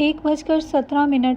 1:17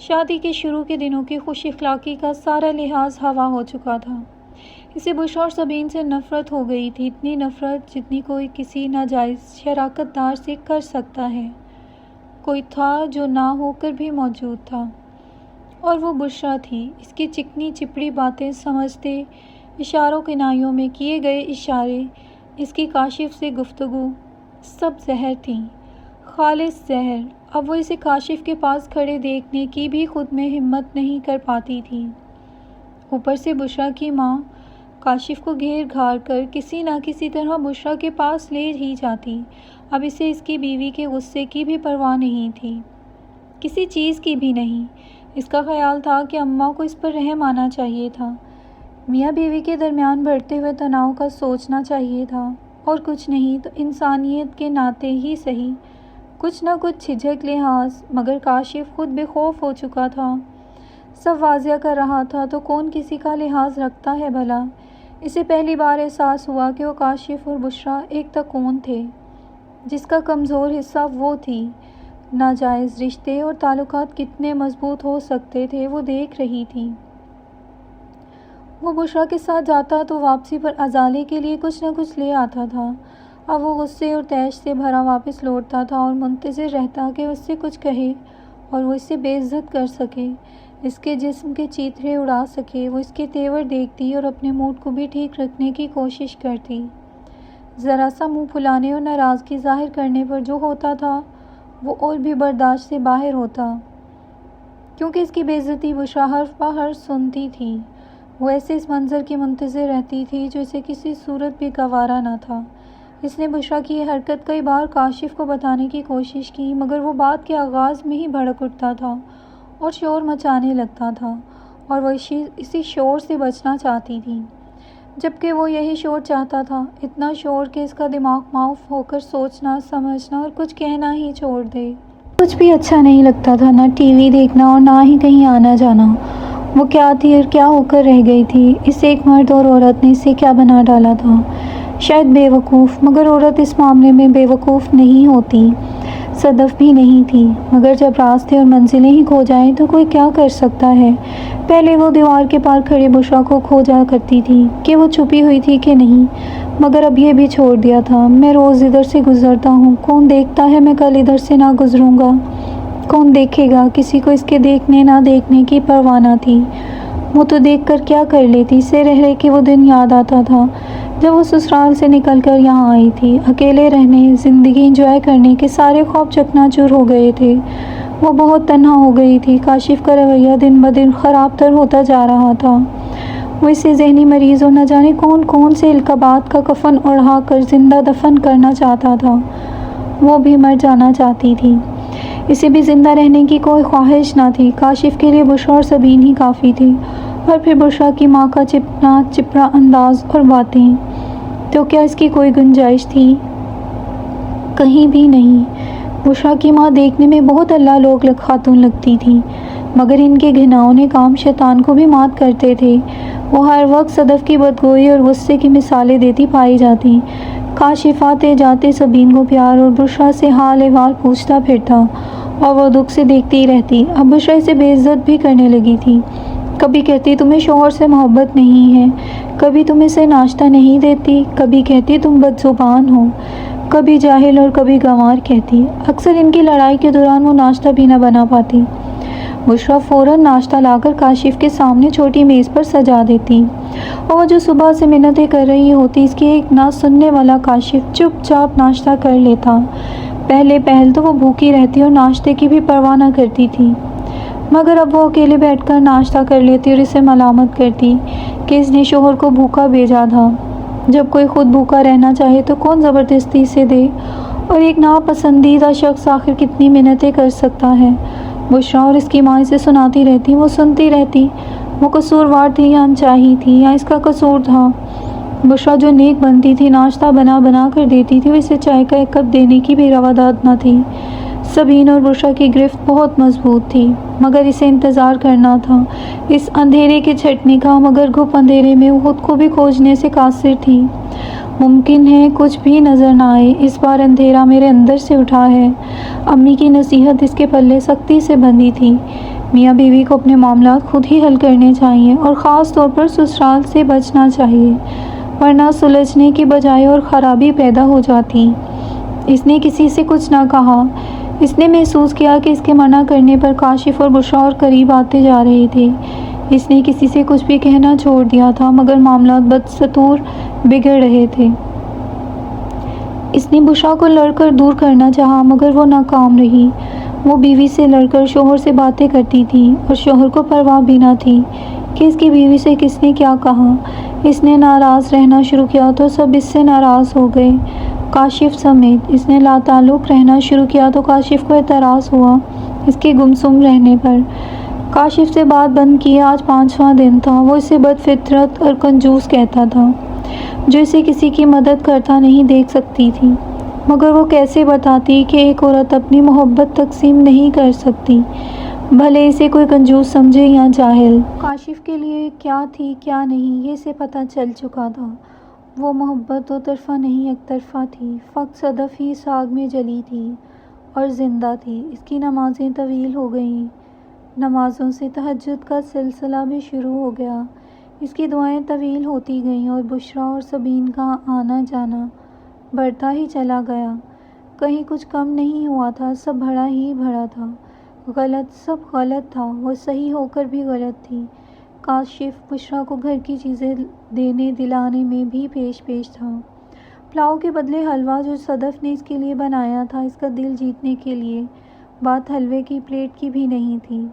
شادی کے شروع کے دنوں کی خوش اخلاقی کا سارا لحاظ ہوا ہو چکا تھا۔ اسے بشرا اور سبین سے نفرت ہو گئی تھی، اتنی نفرت جتنی کوئی کسی ناجائز شراکت دار سے کر سکتا ہے۔ کوئی تھا جو نہ ہو کر بھی موجود تھا، اور وہ بشرا تھی۔ اس کی چکنی چپڑی باتیں سمجھتے، اشاروں کنائیوں میں کیے گئے اشارے، اس کی کاشف سے گفتگو، سب زہر تھیں، خالص زہر۔ اب وہ اسے کاشف کے پاس کھڑے دیکھنے کی بھی خود میں ہمت نہیں کر پاتی تھی۔ اوپر سے بشرا کی ماں کاشف کو گھیر گھار کر کسی نہ کسی طرح بشرا کے پاس لے ہی جاتی۔ اب اسے اس کی بیوی کے غصے کی بھی پرواہ نہیں تھی، کسی چیز کی بھی نہیں۔ اس کا خیال تھا کہ اماں کو اس پر رحم آنا چاہیے تھا، میاں بیوی کے درمیان بڑھتے ہوئے تناؤ کا سوچنا چاہیے تھا، اور کچھ نہیں تو انسانیت کے ناطے ہی صحیح کچھ نہ کچھ جھجک لحاظ۔ مگر کاشف خود بے خوف ہو چکا تھا، سب واضح کر رہا تھا، تو کون کسی کا لحاظ رکھتا ہے بھلا؟ اسے پہلی بار احساس ہوا کہ وہ کاشف اور بشرا ایک تکون تھے، جس کا کمزور حصہ وہ تھی۔ ناجائز رشتے اور تعلقات کتنے مضبوط ہو سکتے تھے وہ دیکھ رہی تھی۔ وہ بشرا کے ساتھ جاتا تو واپسی پر ازالے کے لیے کچھ نہ کچھ لے آتا تھا۔ اب وہ غصے اور طیش سے بھرا واپس لوٹتا تھا اور منتظر رہتا کہ اس سے کچھ کہے اور وہ اسے بے عزت کر سکے، اس کے جسم کے چیتھڑے اڑا سکے۔ وہ اس کے تیور دیکھتی اور اپنے موڈ کو بھی ٹھیک رکھنے کی کوشش کرتی۔ ذرا سا منہ پھلانے اور ناراضگی ظاہر کرنے پر جو ہوتا تھا وہ اور بھی برداشت سے باہر ہوتا، کیونکہ اس کی بے عزتی بشرا حرف بہ حرف سنتی تھی۔ وہ ایسے اس منظر کی منتظر رہتی تھی جو اسے کسی صورت بھی گوارا نہ تھا۔ اس نے بشرا کی یہ حرکت کئی بار کاشف کو بتانے کی کوشش کی، مگر وہ بات کے آغاز میں ہی بھڑک اٹھتا تھا اور شور مچانے لگتا تھا، اور وہ اسی شور سے بچنا چاہتی تھی، جبکہ وہ یہی شور چاہتا تھا، اتنا شور کہ اس کا دماغ معاف ہو کر سوچنا، سمجھنا اور کچھ کہنا ہی چھوڑ دے۔ کچھ بھی اچھا نہیں لگتا تھا، نہ ٹی وی دیکھنا اور نہ ہی کہیں آنا جانا۔ وہ کیا تھی اور کیا ہو کر رہ گئی تھی؟ اس ایک مرد اور عورت نے اسے کیا بنا ڈالا تھا؟ شاید بے وقوف، مگر عورت اس معاملے میں بے وقوف نہیں ہوتی، صدف بھی نہیں تھی۔ مگر جب راستے اور منزلیں ہی کھو جائیں تو کوئی کیا کر سکتا ہے؟ پہلے وہ دیوار کے پار کھڑی بشرا کو کھوجا کرتی تھی کہ وہ چھپی ہوئی تھی کہ نہیں، مگر اب یہ بھی چھوڑ دیا تھا۔ میں روز ادھر سے گزرتا ہوں، کون دیکھتا ہے میں کل ادھر سے نہ گزروں گا؟ کون دیکھے گا؟ کسی کو اس کے دیکھنے نہ دیکھنے کی پرواہ نہ تھی۔ وہ تو دیکھ کر کیا کر لیتی؟ اسے رہ رہ کے وہ دن یاد آتا تھا جب وہ سسرال سے نکل کر یہاں آئی تھی۔ اکیلے رہنے، زندگی انجوائے کرنے کے سارے خواب چکناچور ہو گئے تھے۔ وہ بہت تنہا ہو گئی تھی۔ کاشف کا رویہ دن بدن خراب تر ہوتا جا رہا تھا۔ وہ اسے ذہنی مریض اور نہ جانے کون کون سے القابات کا کفن اوڑھا کر زندہ دفن کرنا چاہتا تھا۔ وہ بھی مر جانا چاہتی تھی، اسے بھی زندہ رہنے کی کوئی خواہش نہ تھی۔ کاشف کے لیے بشرا اور سبین ہی کافی تھی، اور پھر بشرا کی ماں کا چپنا چپڑا انداز اور باتیں، تو کیا اس کی کوئی گنجائش تھی؟ کہیں بھی نہیں۔ بشرا کی ماں دیکھنے میں بہت اللہ لوگ خاتون لگتی تھی، مگر ان کے گھناؤنے کام شیطان کو بھی مات کرتے تھے۔ وہ ہر وقت صدف کی بدگوئی اور غصے کی مثالیں دیتی پائی جاتی۔ کاشف آتے جاتے سبین کو پیار اور بشرا سے حال احوال پوچھتا پھرتا، اور وہ دکھ سے دیکھتی رہتی۔ اب بشرا اسے بے عزت بھی کرنے لگی تھی۔ کبھی کہتی تمہیں شوہر سے محبت نہیں ہے، کبھی تم اسے ناشتہ نہیں دیتی، کبھی کہتی تم بد زبان ہو، کبھی جاہل اور کبھی گنوار کہتی۔ اکثر ان کی لڑائی کے دوران وہ ناشتہ بھی نہ بنا پاتی۔ بشرا فوراً ناشتہ لا کر کاشف کے سامنے چھوٹی میز پر سجا دیتی، اور وہ جو صبح سے منتیں کر رہی ہوتی، اس کی ایک نہ سننے والا کاشف چپ چاپ ناشتہ کر لیتا۔ پہلے پہل تو وہ بھوکی رہتی اور ناشتے کی بھی پرواہ نہ کرتی تھی، مگر اب وہ اکیلے بیٹھ کر ناشتہ کر لیتی اور اسے ملامت کرتی کہ اس نے شوہر کو بھوکا بھیجا تھا۔ جب کوئی خود بھوکا رہنا چاہے تو کون زبردستی سے دے، اور ایک ناپسندیدہ شخص آخر کتنی منتیں کر سکتا ہے؟ بشرا اور اس کی ماں اسے سناتی رہتی، وہ سنتی رہتی۔ وہ قصوروار تھی یا انچاہی تھی یا اس کا قصور تھا؟ بشرا جو نیک بنتی تھی، ناشتہ بنا بنا کر دیتی تھی، اسے چائے کا ایک کپ دینے کی بھی رواداد نہ تھی۔ سبین اور بشرا کی گرفت بہت مضبوط تھی، مگر اسے انتظار کرنا تھا اس اندھیرے کے چھٹنے کا، مگر گھپ اندھیرے میں وہ خود کو بھی کھوجنے سے قاصر تھی۔ ممکن ہے کچھ بھی نظر نہ آئے، اس بار اندھیرا میرے اندر سے اٹھا ہے۔ امی کی نصیحت اس کے پلے سختی سے بندھی تھی میاں بیوی کو اپنے معاملات خود ہی حل کرنے چاہیے اور خاص طور پر سسرال سے بچنا چاہیے، ورنہ سلجھنے کی بجائے اور خرابی پیدا ہو جاتی۔ اس نے کسی سے کچھ نہ کہا۔ اس نے محسوس کیا کہ اس کے منع کرنے پر کاشف اور بشریٰ اور قریب آتے جا رہے تھے۔ اس نے کسی سے کچھ بھی کہنا چھوڑ دیا تھا، مگر معاملات بدستور بگڑ رہے تھے۔ اس نے بشریٰ کو لڑ کر دور کرنا چاہا، مگر وہ ناکام رہی۔ وہ بیوی سے لڑ کر شوہر سے باتیں کرتی تھی اور شوہر کو پرواہ بھی نہ تھی کہ اس کی بیوی سے کس نے کیا کہا۔ اس نے ناراض رہنا شروع کیا تو سب اس سے ناراض ہو گئے، کاشف سمیت۔ اس نے لاتعلق رہنا شروع کیا تو کاشف کو اعتراض ہوا اس کے گمسم رہنے پر۔ کاشف سے بات بند کیے آج 5واں دن تھا۔ وہ اسے بد فطرت اور کنجوس کہتا تھا، جو اسے کسی کی مدد کرتا نہیں دیکھ سکتی تھی، مگر وہ کیسے بتاتی کہ ایک عورت اپنی محبت تقسیم نہیں کر سکتی، بھلے اسے کوئی کنجوس سمجھے یا جاہل۔ کاشف کے لیے کیا تھی کیا نہیں یہ اسے پتہ چل چکا تھا۔ وہ محبت دو طرفہ نہیں یک طرفہ تھی۔ فقط صدف ہی ساگ میں جلی تھی اور زندہ تھی۔ اس کی نمازیں طویل ہو گئیں، نمازوں سے تہجد کا سلسلہ بھی شروع ہو گیا۔ اس کی دعائیں طویل ہوتی گئیں اور بشریٰ اور سبین کا آنا جانا بڑھتا ہی چلا گیا۔ کہیں کچھ کم نہیں ہوا تھا، سب بڑھا ہی بڑھا تھا۔ غلط، سب غلط تھا، وہ صحیح ہو کر بھی غلط تھی۔ کاشف بشریٰ کو گھر کی چیزیں دینے دلانے میں بھی پیش تھا۔ پلاؤ کے بدلے حلوہ جو صدف نے اس کے لیے بنایا تھا، اس کا دل جیتنے کے لیے۔ بات حلوے کی پلیٹ کی بھی نہیں تھی،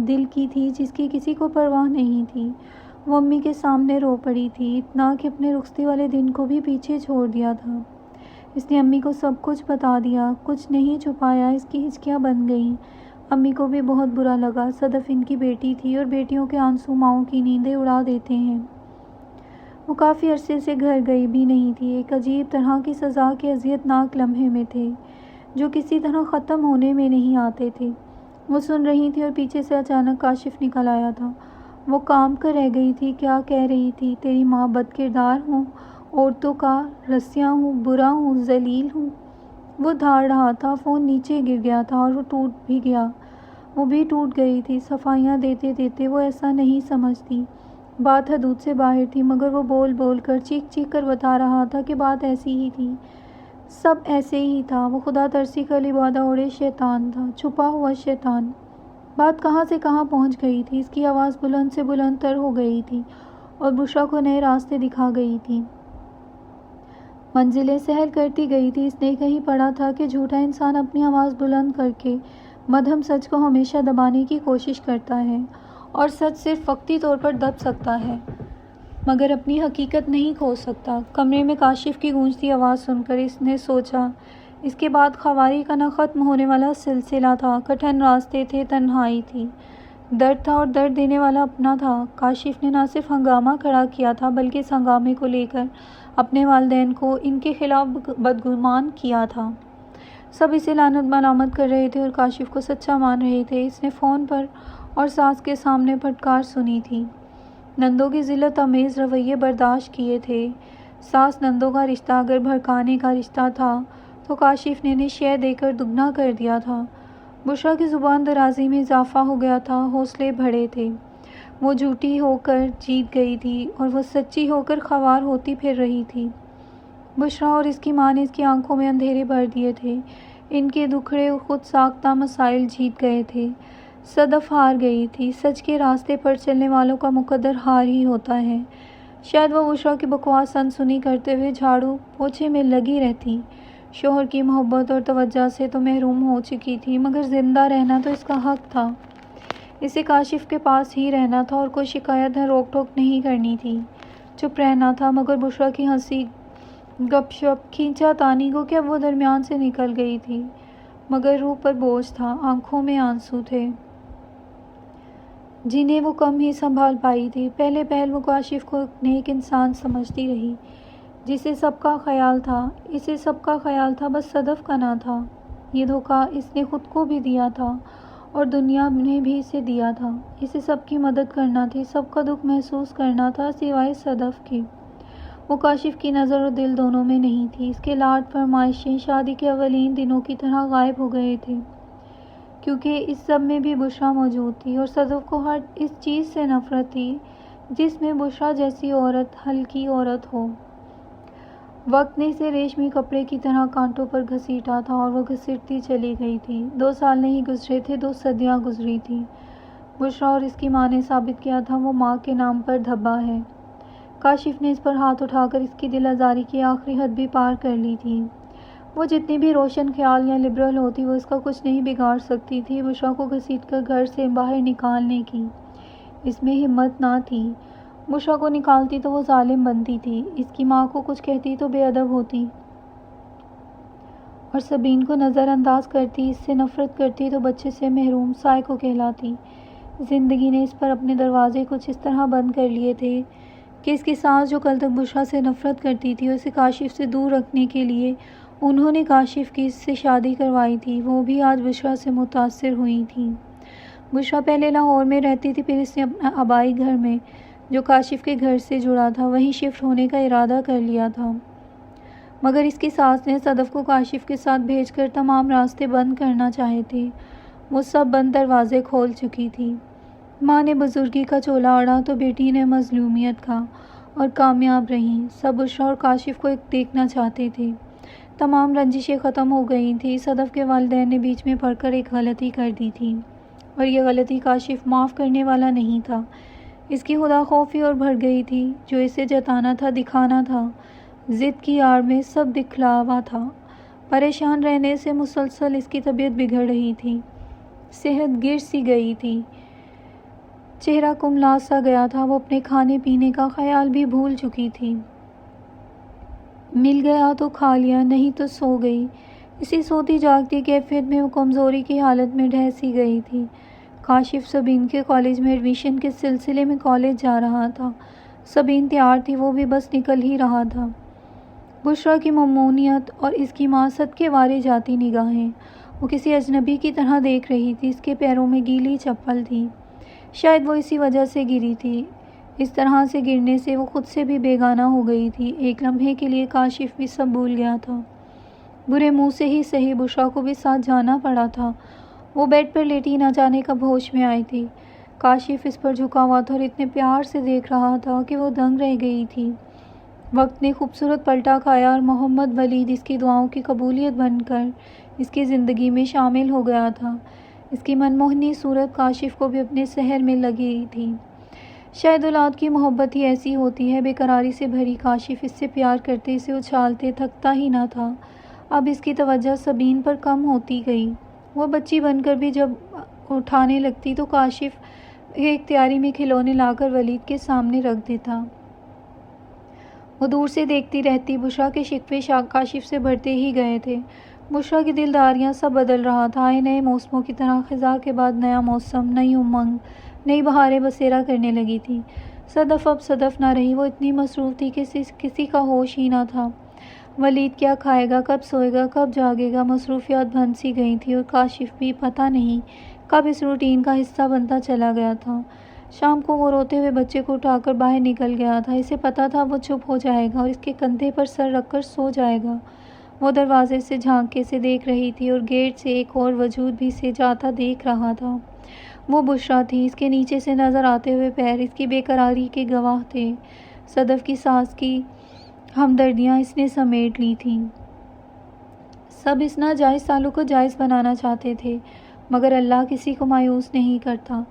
دل کی تھی جس کی کسی کو پرواہ نہیں تھی۔ وہ امی کے سامنے رو پڑی تھی، اتنا کہ اپنے رخصتی والے دن کو بھی پیچھے چھوڑ دیا تھا۔ اس نے امی کو سب کچھ بتا دیا، کچھ نہیں چھپایا۔ اس کی ہچکیاں بن گئیں۔ امی کو بھی بہت برا لگا۔ صدف ان کی بیٹی تھی اور بیٹیوں کے آنسو ماؤں کی نیندیں اڑا دیتے ہیں۔ وہ کافی عرصے سے گھر گئی بھی نہیں تھی۔ ایک عجیب طرح کی سزا کے اذیت ناک لمحے میں تھے، جو کسی طرح ختم ہونے میں نہیں آتے تھے۔ وہ سن رہی تھی اور پیچھے سے اچانک کاشف نکل آیا تھا۔ وہ کام کر رہ گئی تھی۔ کیا کہہ رہی تھی؟ تیری ماں بد کردار ہوں، عورتوں کا رسیاں ہوں، برا ہوں، ذلیل ہوں۔ وہ دھاڑ رہا تھا، فون نیچے گر گیا تھا اور وہ ٹوٹ بھی گیا۔ وہ بھی ٹوٹ گئی تھی۔ صفائیاں دیتے دیتے وہ ایسا نہیں سمجھتی، بات حدود سے باہر تھی، مگر وہ بول بول کر چیخ چیخ کر بتا رہا تھا کہ بات ایسی ہی تھی، سب ایسے ہی تھا۔ وہ خدا ترسی کا لبادہ اوڑھے شیطان تھا، چھپا ہوا شیطان۔ بات کہاں سے کہاں پہنچ گئی تھی۔ اس کی آواز بلند سے بلند تر ہو گئی تھی اور بشریٰ کو نئے راستے دکھا گئی تھی، منزلیں سحر کرتی گئی تھی۔ اس نے کہیں پڑھا تھا کہ جھوٹا انسان اپنی آواز بلند کر کے مدھم سچ کو ہمیشہ دبانے کی کوشش کرتا ہے، اور سچ صرف وقتی طور پر دب سکتا ہے مگر اپنی حقیقت نہیں کھو سکتا۔ کمرے میں کاشف کی گونجتی آواز سن کر اس نے سوچا، اس کے بعد خواری کا نہ ختم ہونے والا سلسلہ تھا، کٹھن راستے تھے، تنہائی تھی، درد تھا اور درد دینے والا اپنا تھا۔ کاشف نے نہ صرف ہنگامہ کھڑا کیا تھا بلکہ اس ہنگامے کو لے کر اپنے والدین کو ان کے خلاف بدگمان کیا تھا۔ سب اسے لعنت ملامت کر رہے تھے اور کاشف کو سچا مان رہے تھے۔ اس نے فون پر اور ساس کے سامنے پھٹکار سنی تھی، نندوں کے ذلت آمیز رویے برداشت کیے تھے۔ ساس نندوں کا رشتہ اگر بھڑکانے کا رشتہ تھا تو کاشف نے شے دے کر دگنا کر دیا تھا۔ بشریٰ کی زبان درازی میں اضافہ ہو گیا تھا، حوصلے بڑھے تھے۔ وہ جھوٹی ہو کر جیت گئی تھی اور وہ سچی ہو کر خوار ہوتی پھر رہی تھی۔ بشریٰ اور اس کی ماں نے اس کی آنکھوں میں اندھیرے بھر دیے تھے۔ ان کے دکھڑے خود ساختہ مسائل جیت گئے تھے۔ صدف ہار گئی تھی۔ سچ کے راستے پر چلنے والوں کا مقدر ہار ہی ہوتا ہے۔ شاید وہ بشریٰ کی بکواس سنسنی کرتے ہوئے جھاڑو پوچھے میں لگی رہتی۔ شوہر کی محبت اور توجہ سے تو محروم ہو چکی تھی، مگر زندہ رہنا تو اس کا حق تھا۔ اسے کاشف کے پاس ہی رہنا تھا اور کوئی شکایت یا روک ٹوک نہیں کرنی تھی۔ چپ رہنا تھا، مگر بشریٰ کی ہنسی، گپ شپ، کھینچا تانی کو کہ اب وہ درمیان سے نکل گئی تھی، مگر روح پر بوجھ تھا، آنکھوں میں آنسو تھے جنہیں وہ کم ہی سنبھال پائی تھی۔ پہلے پہل وہ کاشف کو ایک نیک انسان سمجھتی رہی، جسے سب کا خیال تھا، اسے سب کا خیال تھا، بس صدف کا نہ تھا۔ یہ دھوکہ اس نے خود کو بھی دیا تھا اور دنیا نے بھی اسے دیا تھا۔ اسے سب کی مدد کرنا تھی، سب کا دکھ محسوس کرنا تھا، سوائے صدف کے۔ وہ کاشف کی نظر اور دل دونوں میں نہیں تھی۔ اس کے لاڈ فرمائشیں شادی کے اولین دنوں کی طرح غائب ہو گئے تھے۔ کیونکہ اس سب میں بھی بشریٰ موجود تھی اور صدف کو ہر اس چیز سے نفرت تھی جس میں بشریٰ جیسی عورت ہلکی عورت ہو۔ وقت نے اسے ریشمی کپڑے کی طرح کانٹوں پر گھسیٹا تھا اور وہ گھسیٹتی چلی گئی تھی۔ 2 سال نہیں گزرے تھے، 2 صدیاں گزری تھیں۔ بشریٰ اور اس کی ماں نے ثابت کیا تھا وہ ماں کے نام پر دھبا ہے۔ کاشف نے اس پر ہاتھ اٹھا کر اس کی دل آزاری کی آخری حد بھی پار کر لی تھی۔ وہ جتنی بھی روشن خیال یا لبرل ہوتی وہ اس کا کچھ نہیں بگاڑ سکتی تھی بشریٰ کو گھسیٹ کر گھر سے باہر نکالنے کی۔ اس میں ہمت نہ تھی۔ بشریٰ کو نکالتی تو وہ ظالم بنتی تھی، اس کی ماں کو کچھ کہتی تو بے ادب ہوتی اور سبین کو نظر انداز کرتی، اس سے نفرت کرتی تو بچے سے محروم سائیکو کہلاتی۔ زندگی نے اس پر اپنے دروازے کچھ اس طرح بند کر لیے تھے کہ اس کی ساس جو کل تک بشریٰ سے نفرت کرتی تھی اسے کاشف سے دور رکھنے کے لیے انہوں نے کاشف کی اس سے شادی کروائی تھی، وہ بھی آج بشریٰ سے متاثر ہوئی تھیں۔ بشریٰ پہلے لاہور میں رہتی تھی، پھر اس نے اپنا آبائی گھر میں جو کاشف کے گھر سے جڑا تھا وہیں شفٹ ہونے کا ارادہ کر لیا تھا، مگر اس کی ساس نے صدف کو کاشف کے ساتھ بھیج کر تمام راستے بند کرنا چاہے تھے۔ وہ سب بند دروازے کھول چکی تھی۔ ماں نے بزرگی کا چولا اڑا تو بیٹی نے مظلومیت کا اور کامیاب رہیں۔ سب بشریٰ اور کاشف کو ایک دیکھنا چاہتے تھے۔ تمام رنجشیں ختم ہو گئی تھیں۔ صدف کے والدین نے بیچ میں پڑھ کر ایک غلطی کر دی تھی اور یہ غلطی کاشف معاف کرنے والا نہیں تھا۔ اس کی خدا خوفی اور بڑھ گئی تھی، جو اسے جتانا تھا، دکھانا تھا۔ ضد کی آڑ میں سب دکھلاوا تھا۔ پریشان رہنے سے مسلسل اس کی طبیعت بگڑ رہی تھی، صحت گر سی گئی تھی، چہرہ کملا سا گیا تھا۔ وہ اپنے کھانے پینے کا خیال بھی بھول چکی تھی۔ مل گیا تو کھا لیا، نہیں تو سو گئی۔ اسی سوتی جاگتی کیفیت میں وہ کمزوری کی حالت میں ڈھہ سی گئی تھی۔ کاشف سبین کے کالج میں ایڈمیشن کے سلسلے میں کالج جا رہا تھا۔ سبین تیار تھی، وہ بھی بس نکل ہی رہا تھا۔ بشریٰ کی ممنونیت اور اس کی ماں صدقے وارے جاتی نگاہیں وہ کسی اجنبی کی طرح دیکھ رہی تھی۔ اس کے پیروں میں گیلی چپل تھی، شاید وہ اسی وجہ سے گری تھی۔ اس طرح سے گرنے سے وہ خود سے بھی بیگانہ ہو گئی تھی۔ ایک لمحے کے لیے کاشف بھی سب بھول گیا تھا۔ برے منہ سے ہی صحیح، بشریٰ کو بھی ساتھ جانا پڑا تھا۔ وہ بیڈ پر لیٹی نہ جانے کب ہوش میں آئی تھی۔ کاشف اس پر جھکا ہوا تھا اور اتنے پیار سے دیکھ رہا تھا کہ وہ دنگ رہ گئی تھی۔ وقت نے خوبصورت پلٹا کھایا اور محمد ولید اس کی دعاؤں کی قبولیت بن کر اس کی زندگی میں شامل ہو گیا تھا۔ اس کی منموہنی صورت کاشف کو بھی اپنے سحر میں لگی تھی۔ شاید اولاد کی محبت ہی ایسی ہوتی ہے۔ بے قراری سے بھری کاشف اس سے پیار کرتے، اسے اچھالتے تھکتا ہی نہ تھا۔ اب اس کی توجہ سبین پر کم ہوتی گئی۔ وہ بچی بن کر بھی جب اٹھانے لگتی تو کاشف ایک تیاری میں کھلونے لا کر ولید کے سامنے رکھ دیتا۔ وہ دور سے دیکھتی رہتی۔ بشریٰ کے شکوے کاشف سے بڑھتے ہی گئے تھے۔ بشریٰ کی دلداریاں سب بدل رہا تھا، آئے نئے موسموں کی طرح۔ خزاں کے بعد نیا موسم، نئی امنگ، نئی بہاریں بسیرا کرنے لگی تھی۔ صدف اب صدف نہ رہی، وہ اتنی مصروف تھی کہ کسی کا ہوش ہی نہ تھا۔ ولید کیا کھائے گا، کب سوئے گا، کب جاگے گا، مصروفیات بن سی گئی تھی اور کاشف بھی پتہ نہیں کب اس روٹین کا حصہ بنتا چلا گیا تھا۔ شام کو وہ روتے ہوئے بچے کو اٹھا کر باہر نکل گیا تھا۔ اسے پتہ تھا وہ چپ ہو جائے گا اور اس کے کندھے پر سر رکھ کر سو جائے گا۔ وہ دروازے سے جھانکے سے دیکھ رہی تھی اور گیٹ سے ایک اور وجود بھی سے جاتا دیکھ رہا تھا۔ وہ بشریٰ تھی۔ اس کے نیچے سے نظر آتے ہوئے پیر اس کی بے قراری کے گواہ تھے۔ صدف کی ساس کی ہمدردیاں اس نے سمیٹ لی تھیں۔ سب اس ناجائز تعلق کو جائز بنانا چاہتے تھے، مگر اللہ کسی کو مایوس نہیں کرتا۔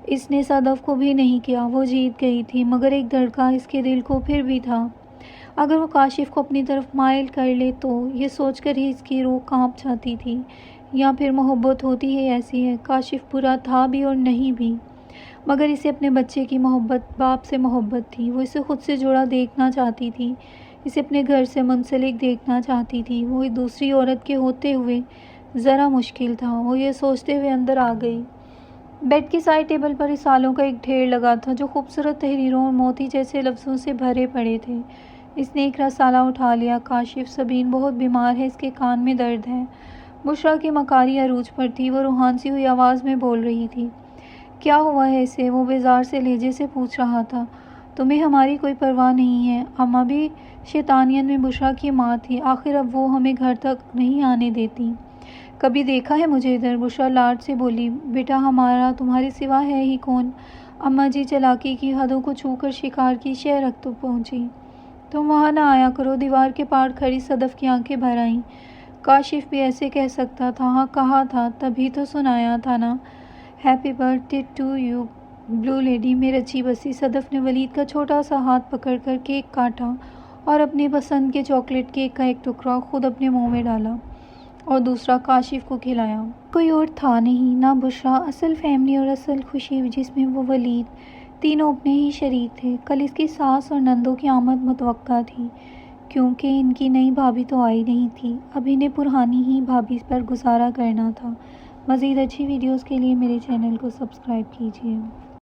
اس نے صدف کو بھی نہیں کیا۔ وہ جیت گئی تھی، مگر ایک دھڑکا اس کے دل کو پھر بھی تھا۔ اگر وہ کاشف کو اپنی طرف مائل کر لے تو، یہ سوچ کر ہی اس کی روح کانپ جاتی تھی۔ یا پھر محبت ہوتی ہے ایسی ہے، کاشف برا تھا بھی اور نہیں بھی، مگر اسے اپنے بچے کی محبت، باپ سے محبت تھی۔ وہ اسے خود سے جڑا دیکھنا چاہتی تھی، اسے اپنے گھر سے منسلک دیکھنا چاہتی تھی۔ وہ ایک دوسری عورت کے ہوتے ہوئے ذرا مشکل تھا۔ وہ یہ سوچتے ہوئے اندر آ گئی۔ بیڈ کی سائڈ ٹیبل پر رسالوں کا ایک ڈھیر لگا تھا جو خوبصورت تحریروں اور موتی جیسے لفظوں سے بھرے پڑے تھے۔ اس نے ایک رسالہ اٹھا لیا۔ کاشف، سبین بہت بیمار ہے، اس کے کان میں درد ہے۔ بشریٰ کی مکاری عروج پر تھی، وہ روحان سی ہوئی آواز میں بول رہی تھی۔ کیا ہوا ہے اسے؟ وہ بیزار سے لہجے سے پوچھ رہا تھا۔ تمہیں ہماری کوئی پرواہ نہیں ہے؟ اماں بھی شیطانیت میں بشریٰ کی ماں تھی۔ آخر اب وہ ہمیں گھر تک نہیں آنے دیتی۔ کبھی دیکھا ہے مجھے ادھر؟ بشرا لاڈ سے بولی۔ بیٹا ہمارا تمہارے سوا ہے ہی کون؟ اماں جی چالاکی کی حدوں کو چھو کر شکار کی شہر تک پہنچی۔ تم وہاں نہ آیا کرو۔ دیوار کے پار کھڑی صدف کی آنکھیں بھر آئیں۔ کاشف بھی ایسے کہہ سکتا تھا۔ ہاں کہا تھا، تبھی تو سنایا تھا نا۔ Happy birthday to you blue lady, میرے اچھی بسی۔ صدف نے ولید کا چھوٹا سا ہاتھ پکڑ کر کیک کاٹا اور اپنی پسند کے چاکلیٹ کیک کا ایک ٹکڑا خود اپنے منہ میں ڈالا اور دوسرا کاشف کو کھلایا۔ کوئی اور تھا نہیں، نہ بشرا، اصل فیملی اور اصل خوشی جس میں وہ ولید، تینوں اپنے ہی شریک تھے۔ کل اس کی ساس اور نندوں کی آمد متوقع تھی کیونکہ ان کی نئی بھابھی تو آئی نہیں تھی۔ اب انہیں پرانی ہی بھابھی پر گزارا کرنا تھا۔ مزید اچھی ویڈیوز کے لیے میرے چینل کو سبسکرائب کیجیے۔